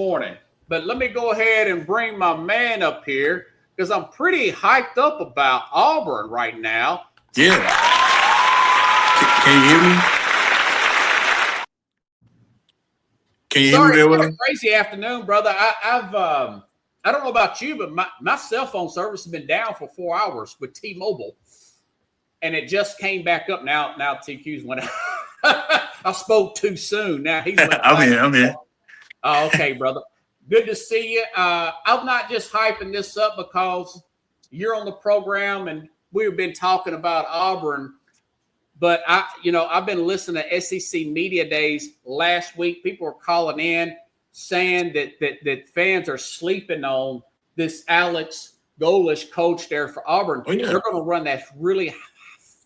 morning. But let me go ahead and bring my man up here because I'm pretty hyped up about Auburn right now. Yeah. Can you hear me? Can you hear me Sorry, very it's been a well? crazy afternoon, brother. I don't know about you, but my cell phone service has been down for 4 hours with T-Mobile, and it just came back up. Now TQ's went out. I spoke too soon. Now he's went I'm back. here. I'm here. Oh, okay, brother. Good to see you. I'm not just hyping this up because you're on the program and we've been talking about Auburn, but I've been listening to SEC media days last week. People were calling in saying that fans are sleeping on this Alex Golesh coach there for Auburn. Oh yeah. They're going to run that really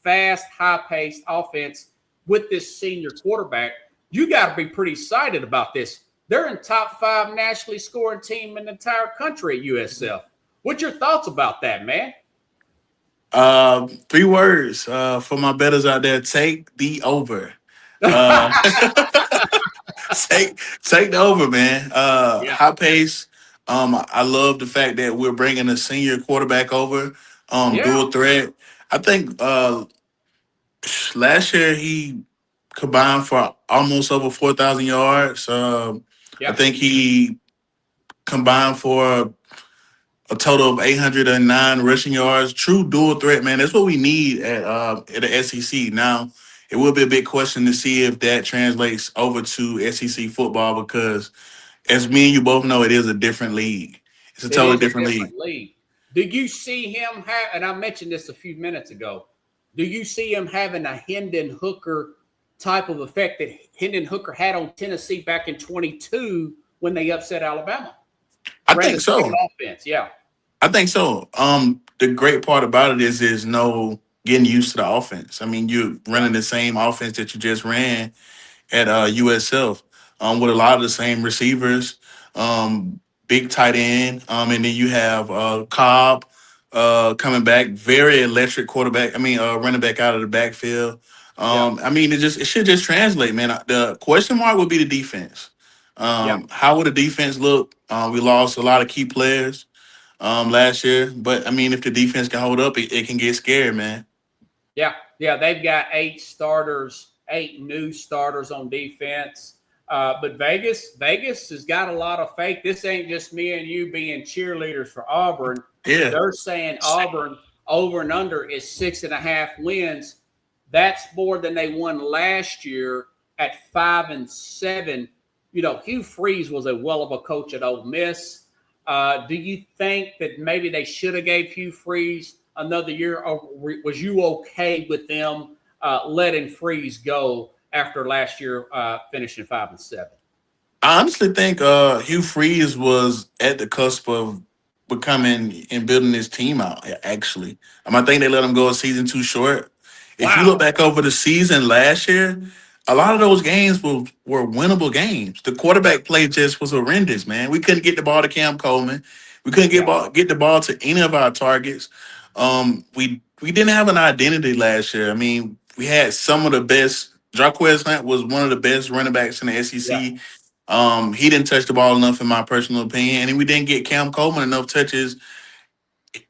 fast, high-paced offense with this senior quarterback. You got to be pretty excited about this. They're in top 5 nationally scoring team in the entire country at USF. What's your thoughts about that, man? 3 words for my bettors out there: take the over. Uh, take the over, man. Yeah, High pace. I love the fact that we're bringing a senior quarterback over. yeah, Dual threat. I think last year he combined for almost over 4,000 yards. I yeah. think he combined for a total of 809 rushing yards. True dual threat, man. That's what we need at the SEC. Now, it will be a big question to see if that translates over to SEC football because, as me and you both know, it is a different league. It's a It totally is a different different league. league. Do you see him have? And I mentioned this a few minutes ago. Do you see him having a Hendon Hooker type of effect that Hendon Hooker had on Tennessee back in 22 when they upset Alabama? I Ran the think same so. offense. Yeah, I think so. The great part about it is no getting used to the offense. I mean, you're yeah, running the same offense that you just ran at USF with a lot of the same receivers, big tight end, and then you have Cobb coming back, very electric quarterback. I mean, running back out of the backfield. yeah, I mean, it should just translate, man. The question mark would be the defense. yeah. How would the defense look? We lost a lot of key players last year, but I mean, if the defense can hold up, it can get scary, man. Yeah, yeah, they've got 8 starters, 8 new starters on defense. But Vegas has got a lot of faith. This ain't just me and you being cheerleaders for Auburn. Yeah. They're saying Auburn over and under is 6.5 wins. That's more than they won last year at 5-7. Hugh Freeze was a well of a coach at Ole Miss. Do you think that maybe they should have gave Hugh Freeze another year, or was you okay with them letting Freeze go after last year finishing 5-7? I honestly think Hugh Freeze was at the cusp of becoming and building his team out. Actually, I think they let him go a season too short. If you look Wow. back over the season last year, a lot of those games were winnable games. The Yeah. quarterback play just was horrendous, man. We couldn't get the ball to Cam Coleman. We couldn't Yeah. get the ball to any of our targets. We didn't have an identity last year. I mean, we had some of the best. Jarquez Hunt was one of the best running backs in the Yeah. SEC. He didn't touch the ball enough, in my personal opinion, and we didn't get Cam Coleman enough touches,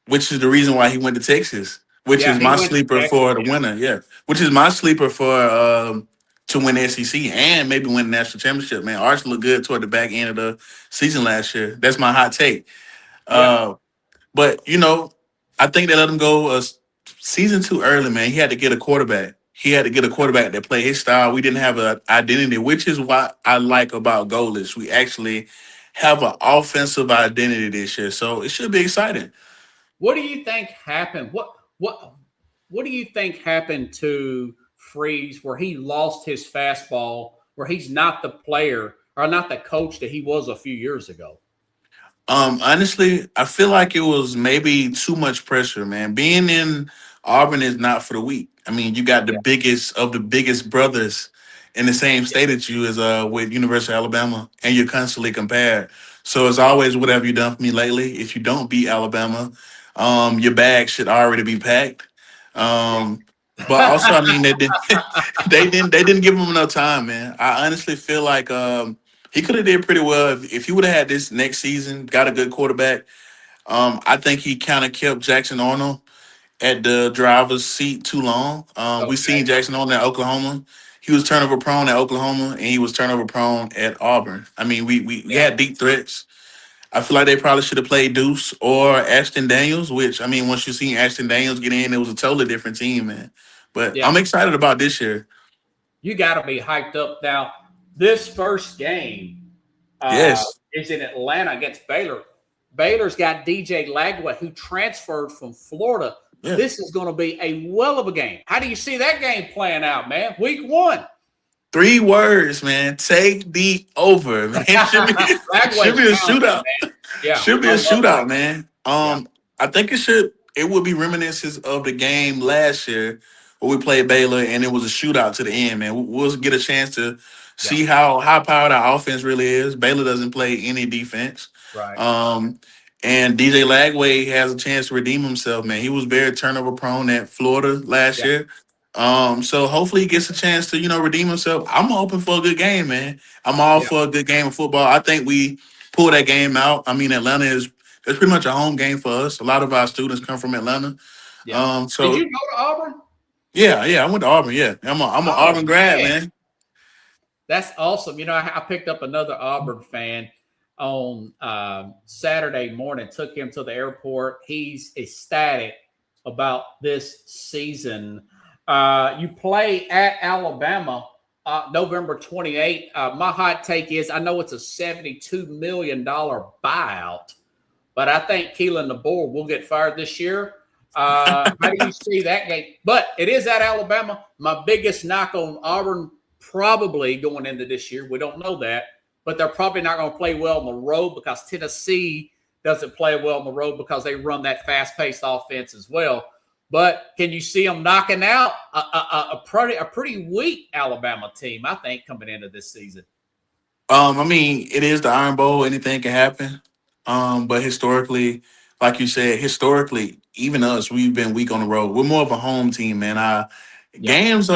which is the reason why he went to Texas, which Yeah. is He my went to sleeper Texas. for the winner. Yeah, which is my sleeper for to win the SEC and maybe win the national championship. Man, Arch looked good toward the back end of the season last year. That's my hot take. Yeah. Uh, but I think they let him go a season too early. Man, he had to get a quarterback. He had to get a quarterback that play his style. We didn't have an identity, which is what I like about Goalish. We actually have an offensive identity this year, so it should be exciting. What do you think happened? What do you think happened to Freeze where he lost his fastball, where he's not the player or not the coach that he was a few years ago? Honestly, I feel like it was maybe too much pressure, man. Being in Auburn is not for the weak. I mean, you got the Yeah. biggest of the biggest brothers in the same state as you as with University of Alabama, and you're constantly compared. So it's always what have you done for me lately? If you don't beat Alabama, your bag should already be packed. Um, but also, I mean, they didn't they didn't give him enough time, man. I honestly feel like He could have did pretty well if he would have had this next season, got a good quarterback. I think he kind of kept Jackson Arnold at the driver's seat too long. We Okay. seen Jackson Arnold at Oklahoma. He was turnover prone at Oklahoma, and he was turnover prone at Auburn. I mean, we Yeah. had deep threats. I feel like they probably should have played Deuce or Ashton Daniels, which I mean, once you seen Ashton Daniels get in, it was a totally different team, man. But Yeah. I'm excited about this year. You got to be hyped up now. This first game Yes. is in Atlanta against Baylor. Baylor's got DJ Lagway, who transferred from Florida. Yeah. This is going to be a well of a game. How do you see that game playing out, man? Week one. 3 words, man. Take the over, man. Should Lagway's be a talented, shootout. man. Yeah, Should be I a love shootout, Lagway. man. Yeah, I think it should. It would be reminiscences of the game last year where we played Baylor and it was a shootout to the end, man. We'll get a chance to yeah, see how high powered our offense really is. Baylor doesn't play any defense. right. Um, and DJ Lagway has a chance to redeem himself, man. He was very turnover prone at Florida last Yeah, year. So hopefully he gets a chance to, redeem himself. I'm hoping for a good game, man. I'm all yeah, for a good game of football. I think we pull that game out. I mean, Atlanta is it's pretty much a home game for us. A lot of our students come from Atlanta. yeah. Did So you go to Auburn? yeah, I went to Auburn. Yeah, I'm an Oh, Auburn grad, man. man. That's awesome. I picked up another Auburn fan on Saturday morning, took him to the airport. He's ecstatic about this season. You play at Alabama November 28th. My hot take is I know it's a $72 million buyout, but I think Keelan DeBoer will get fired this year. How do you see that game? But it is at Alabama. My biggest knock on Auburn probably going into this year, we don't know that, but they're probably not going to play well on the road because Tennessee doesn't play well on the road because they run that fast-paced offense as well. But can you see them knocking out a pretty weak Alabama team, I think, coming into this season? I mean, it is the Iron Bowl. Anything can happen. But historically, like you said, historically, even us, we've been weak on the road. We're more of a home team, man. Yeah, Games,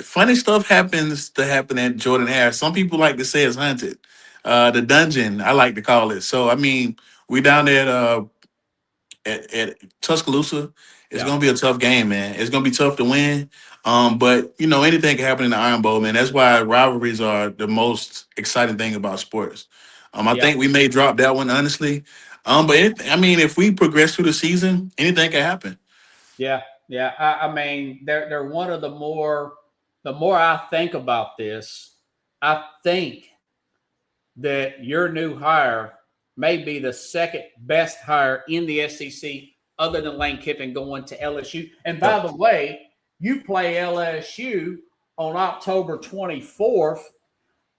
funny stuff happens to happen at Jordan Harris. Some people like to say it's haunted. The dungeon, I like to call it. So, I mean, we down there at Tuscaloosa. It's yeah, gonna be a tough game, man. It's gonna be tough to win. But anything can happen in the Iron Bowl, man. That's why rivalries are the most exciting thing about sports. I yeah. think we may drop that one honestly. I mean, if we progress through the season, anything can happen. Yeah, yeah. I mean, they're one of the more. The more I think about this, I think that your new hire may be the second best hire in the SEC, other than Lane Kiffin going to LSU. And by Yep. the way, you play LSU on October 24th,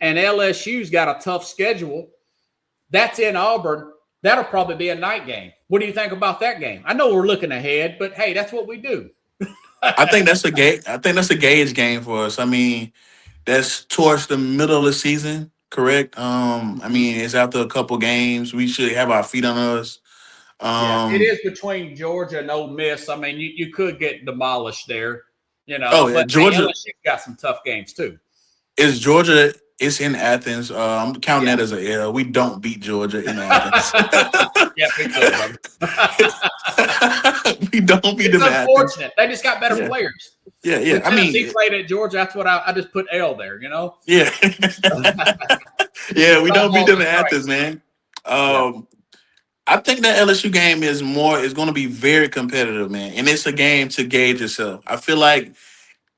and LSU's got a tough schedule. That's in Auburn. That'll probably be a night game. What do you think about that game? I know we're looking ahead, but hey, that's what we do. I think that's a gauge game for us. I mean, that's towards the middle of the season, correct? I Mhm. mean, it's after a couple games. We should have our feet on us. Yeah, it Um, is between Georgia and Ole Miss. I mean, you could get demolished there, oh yeah, but hey, Georgia LSU's got some tough games too. is Georgia. It's in Athens. I'm counting Yeah. that as a L. We don't beat Georgia in Athens. Yeah, me too, brother. We don't beat It's them in Athens. unfortunate. They just got better Yeah, players. yeah. When I Tennessee mean, played at Georgia, that's what I just put L there. yeah, yeah. We Some don't beat balls them are in Athens, strikes. man. Yeah, Um, I think that LSU game is going to be very competitive, man, and it's a game to gauge yourself. I feel like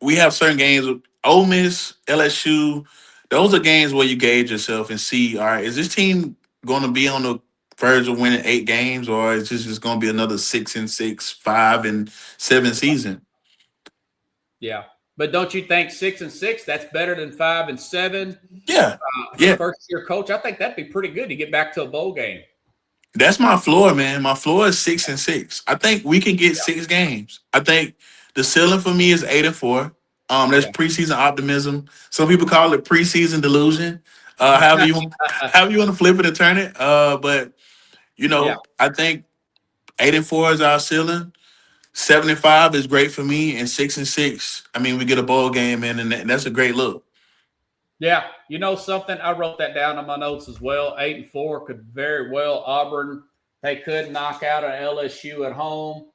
we have certain games with Ole Miss, LSU. Those are games where you gauge yourself and see, all right, is this team going to be on the verge of winning 8 games, or is this just going to be another 6-6, 5-7 season? yeah. But don't you think 6-6? That's better than 5-7 Yeah, for yeah. first year coach. I think that'd be pretty good to get back to a bowl game. That's my floor, man. My floor is 6-6. I think we can get Yeah, 6 games. I think the ceiling for me is 8-4. There's yeah, preseason optimism. Some people call it preseason delusion. However you want to flip it and turn it. But yeah. I think 8-4 is our ceiling. 75 is great for me, and 6-6. I mean, we get a bowl game in, and that's a great look. Yeah, you know something? I wrote that down on my notes as well. 8-4 could very well Auburn. They could knock out an LSU at home.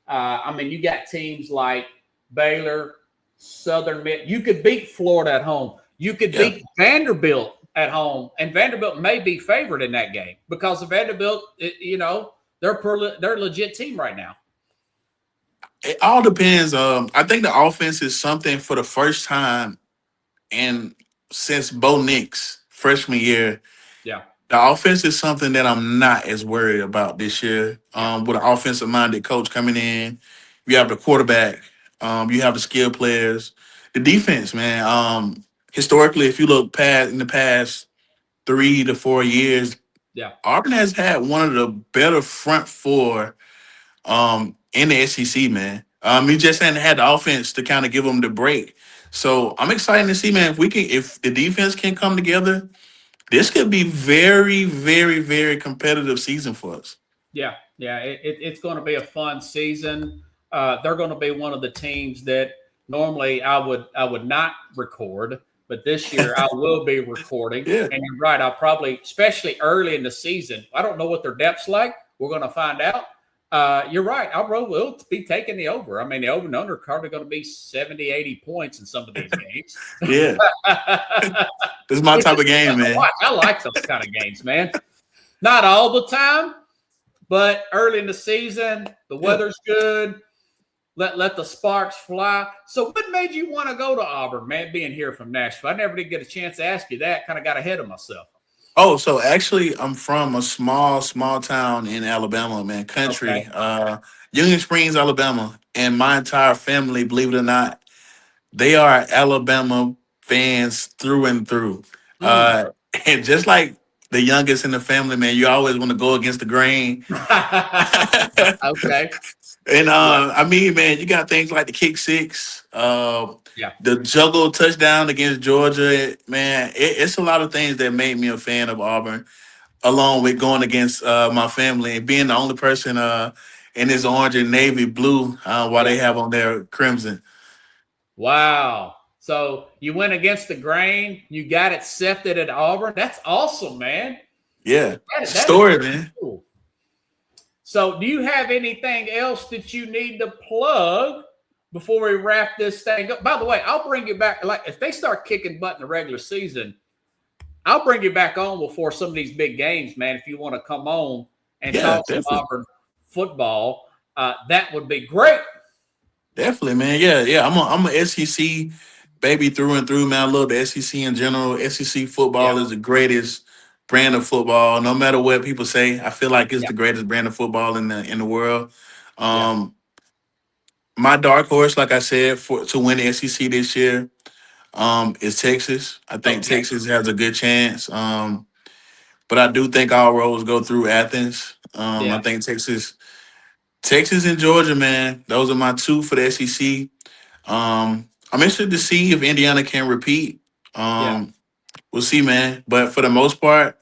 I mean, you got teams like Baylor, Southern Miss. You could beat Florida at home. You could Yeah. beat Vanderbilt at home, and Vanderbilt may be favored in that game because of Vanderbilt. They're a legit team right now. It all depends. I think the offense is something for the first time and since Bo Nix freshman year, Yeah, the offense is something that I'm not as worried about this year. yeah, With an offensive minded coach coming in, you have the quarterback, you have the skill players, the defense, man. Historically, if you look past in the past 3 to 4 years, yeah, Auburn has had one of the better front four in the SEC, man. He just hadn't had the offense to kind of give them the break. So I'm excited to see, man, if the defense can come together, this could be very, very, very competitive season for us. yeah. It's going to be a fun season. They're going to be one of the teams that normally I would not record, but this year I will be recording. Yeah. And you're right, I'll probably, especially early in the season, I don't know what their depth's like. We're going to find out. You're right. Will be taking the over. I mean, the over and under probably going to be 70, 80 points in some of these games. Yeah. This is my Which type is of game, fun to man. watch. I like those kind of games, man. Not all the time, but early in the season, the Yeah. weather's good. Let the sparks fly. So, what made you want to go to Auburn, man? Being here from Nashville, I never did get a chance to ask you that. Kind of got ahead of myself. Oh, so actually, I'm from a small, small town in Alabama, man, Okay. country, Union Springs, Alabama, and my entire family, believe it or not, they are Alabama fans through and through. Mm. Uh, and just like the youngest in the family, man, you always want to go against the grain. Okay. And Yeah. I mean, man, you got things like the kick six, Yeah. the juggle touchdown against Georgia. Man, it's a lot of things that made me a fan of Auburn, along with going against my family and being the only person in this orange and navy blue while Yeah. they have on their crimson. Wow. So you went against the grain. You got accepted at Auburn. That's awesome, man. Yeah, it's a That is story, really man. cool. So, do you have anything else that you need to plug before we wrap this thing up? By the way, I'll bring you back. Like if they start kicking butt in the regular season, I'll bring you back on before some of these big games, man. If you want to come on and Yeah, talk some definitely. Auburn football, that would be great. Definitely, man. Yeah, yeah. I'm a SEC baby through and through, man. I love the SEC in general. SEC Yeah, football is the greatest brand of football. No matter what people say, I feel like it's yeah, the greatest brand of football in the world. yeah. Um, my dark horse, like I said, for to win the SEC this year, is Texas. I think Okay. Texas has a good chance. But I do think all roads go through Athens. I Yeah, think Texas and Georgia, man. Those are my two for the SEC. I'm interested to see if Indiana can repeat. yeah. We'll see, man. But for the most part,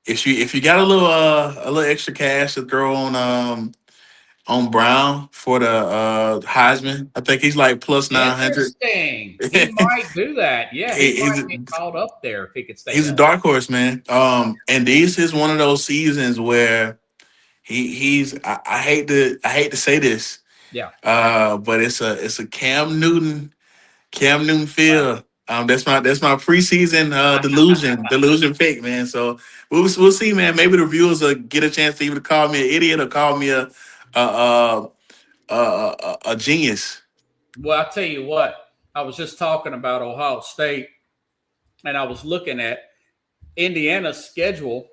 if you got a little extra cash to throw on Brown for the Heisman, I think he's like plus 900. Interesting. He might do that. Yeah, he might he's get caught up there if he could stay he's a healthy. dark horse, man. And this is one of those seasons where he's I hate to say this, Yeah. but it's a Cam Newton Wow. Field. That's my preseason delusion pick, man. So we'll see, man. Maybe the viewers will get a chance to either call me an idiot or call me a a, a genius. Well, I tell you what, I was just talking about Ohio State, and I was looking at Indiana's schedule.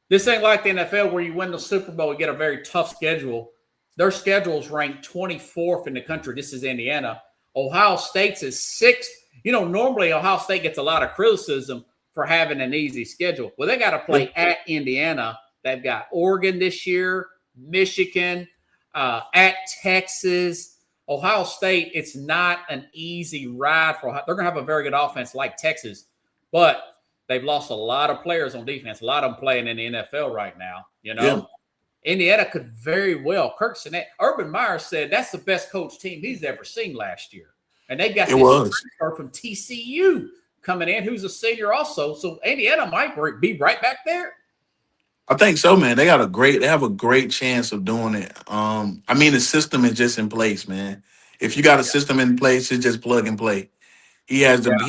This ain't like the NFL where you win the Super Bowl, you get a very tough schedule. Their schedule's ranked 24th in the country. This is Indiana. Ohio State's is sixth. Normally Ohio State gets a lot of criticism for having an easy schedule. Well, they got to Yeah, play at Indiana. They've got Oregon this year, Michigan, at Texas. Ohio State, it's not an easy ride for Ohio. They're going to have a very good offense like Texas, but they've lost a lot of players on defense. A lot of them playing in the NFL right now. yeah, Indiana could very well. Urban Meyer said that's the best coach team he's ever seen last year, and they got it this was. transfer from TCU coming in, who's a senior also. So Indiana might be right back there. I think so, man. They have a great chance of doing it. I mean, the system is just in place, man. If you got a Yeah, system in place, it's just plug and play. He has yeah. the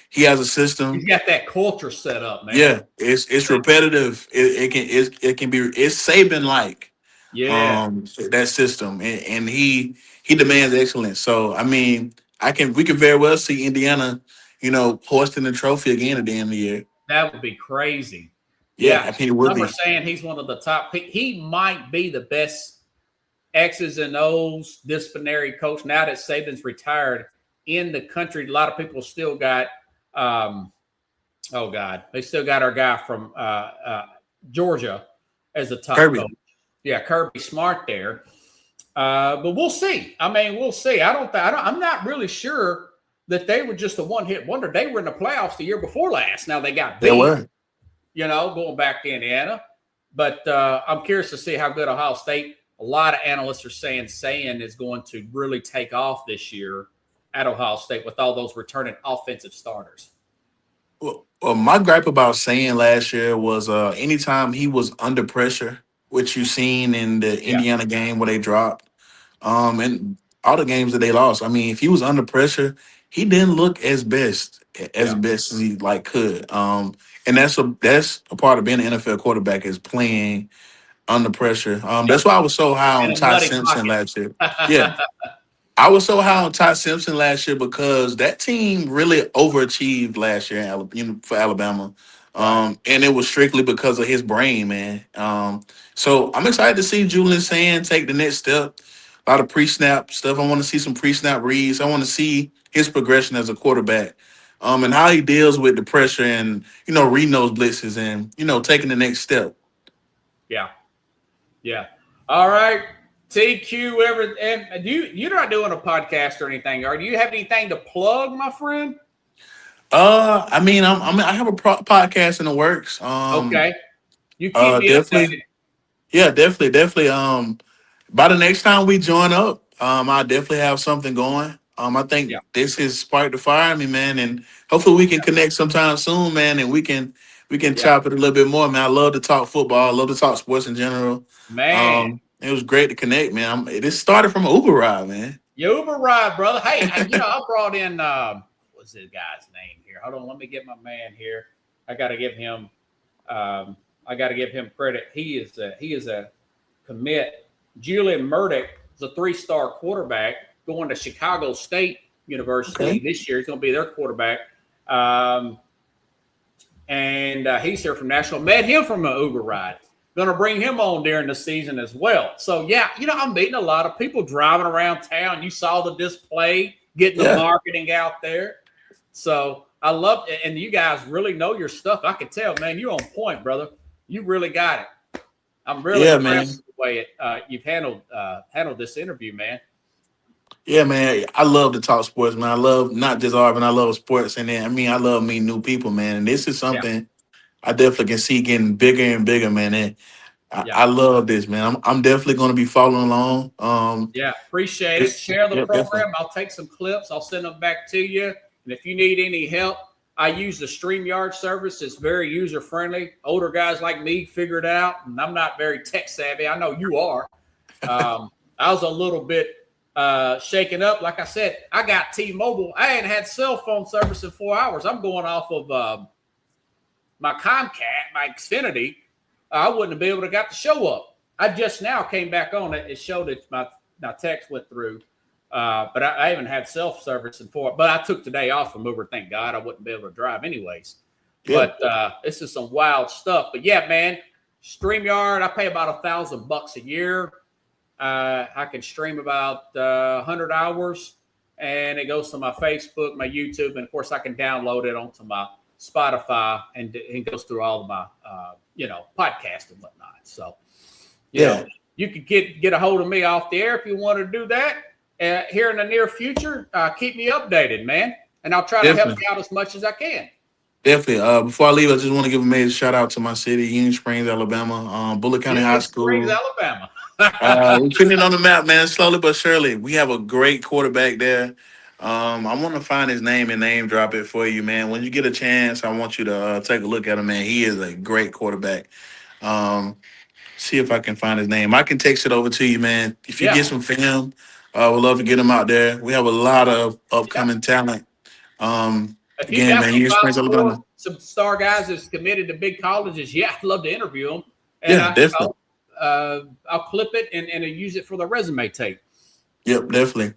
he has a He's system. got that culture set up, man. Yeah, it's repetitive. It can be it's Saban like Yeah, that system, and he demands excellence. So I mean, we can very well see Indiana, hoisting the trophy again at the end of the year. that would be crazy. Yeah, Yeah, I think it would some are be. saying he's one of the top. He might be the best X's and O's disciplinary coach now that Saban's retired in the country. A lot of people still got, oh God, they still got our guy from Georgia as a top Kirby. coach. Yeah, Kirby Smart there. But we'll see. I mean, we'll see. I'm not really sure that they were just a one-hit wonder. They were in the playoffs the year before last. Now they got There beat, were. going back to Indiana. But I'm curious to see how good Ohio State. A lot of analysts are saying is going to really take off this year at Ohio State with all those returning offensive starters. Well, my gripe about saying last year was anytime he was under pressure, which you seen in the Yeah, Indiana game where they dropped, and all the games that they lost. I mean, if he was under pressure, he didn't look yeah, as he like could. And that's a part of being an NFL quarterback is playing under pressure. yeah. That's why I was so high In on a Ty muddy Simpson pocket. last year. Yeah, I was so high on Ty Simpson last year because that team really overachieved last year, for Alabama, Right. and it was strictly because of his brain, man. So I'm excited to see Julian Sand take the next step. A lot of pre-snap stuff. I want to see some pre-snap reads. I want to see his progression as a quarterback, and how he deals with the pressure and reading those blitzes and taking the next step. Yeah. Yeah. All right. TQ, and you're not doing a podcast or anything, or do you have anything to plug, my friend? I mean, I have a podcast in the works. Okay. You keep me Definitely. updated. Yeah, definitely. By the next time we join up, I definitely have something going. I Yeah. think this has sparked the fire in me, man, and hopefully we can connect sometime soon, man, and we can Yeah. chop it a little bit more, man. I love to talk football. I love to talk sports in general. Man. It was great to connect, man. This started from an Uber ride, man. You Uber ride, brother. Hey, I brought in what's this guy's name here? Hold on, let me get my man here. I gotta give him credit. He is a commit. Julian Murdoch is a 3-star quarterback going to Chicago State University Okay. this year. He's going to be their quarterback. And he's here from Nashville. Met him from an Uber ride. Going to bring him on during the season as well. So, yeah, I'm meeting a lot of people driving around town. You saw the display, getting the Yeah. marketing out there. So, I love it. And you guys really know your stuff. I can tell, man, you're on point, brother. You really got it. I'm really Yeah, impressed man. with the way you've handled this interview, man. Yeah, man. I love to talk sports, man. I love not just Auburn. I love sports, and then I love meeting new people, man. And this is Yeah, something I definitely can see getting bigger and bigger, man. And yeah, I love this, man. I'm definitely going to be following along. yeah. Appreciate it. It's Share the yeah, definitely. program. I'll take some clips. I'll send them back to you. And if you need any help, I use the StreamYard service. It's very user friendly. Older guys like me figure it out, and I'm not very tech savvy. I know you are. I was a little bit shaken up. Like I said, I got T-Mobile. I ain't had cell phone service in 4 hours. I'm going off of my Comcast, my Xfinity. I wouldn't have been able to got the show up. I just now came back on it. It showed that my text went through. But I haven't had self-service in 4. But I took today off from Uber. Thank God I wouldn't be able to drive anyways. Yeah, But this is some wild stuff. But yeah, man, StreamYard, I pay about $1,000 a year. I can stream about 100 hours, and it goes to my Facebook, my YouTube, and of course I can download it onto my Spotify, and it goes through all of my podcasts and whatnot. So yeah, you could get a hold of me off the air if you want to do that. Here in the near future, keep me updated, man, and I'll try to help definitely, you out as much as I can. definitely. Before I leave, I just want to give a major shout out to my city, Union Springs, Alabama, Bullitt County High Union Springs, School. Alabama. We're putting it on the map, man, slowly but surely. We have a great quarterback there. I want to find his name and name drop it for you, man. When you get a chance, I want you to take a look at him, man. He is a great quarterback. Um, See if I can find his name. I can text it over to you, man. If you Yeah, get some film, we'd love to get him out there. We have a lot of yeah. upcoming talent. If you Again, got man, some you Prince Alabama. some star guys that's committed to big colleges, yeah, I'd love to interview them. And Yeah, definitely. I'll clip it and use it for the resume tape. Yep, definitely.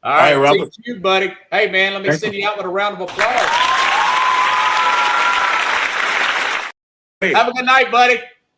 All All right, right, see Robert. you, buddy. Hey, man, let me Thank send you. you out with a round of applause. Great. Have a good night, buddy.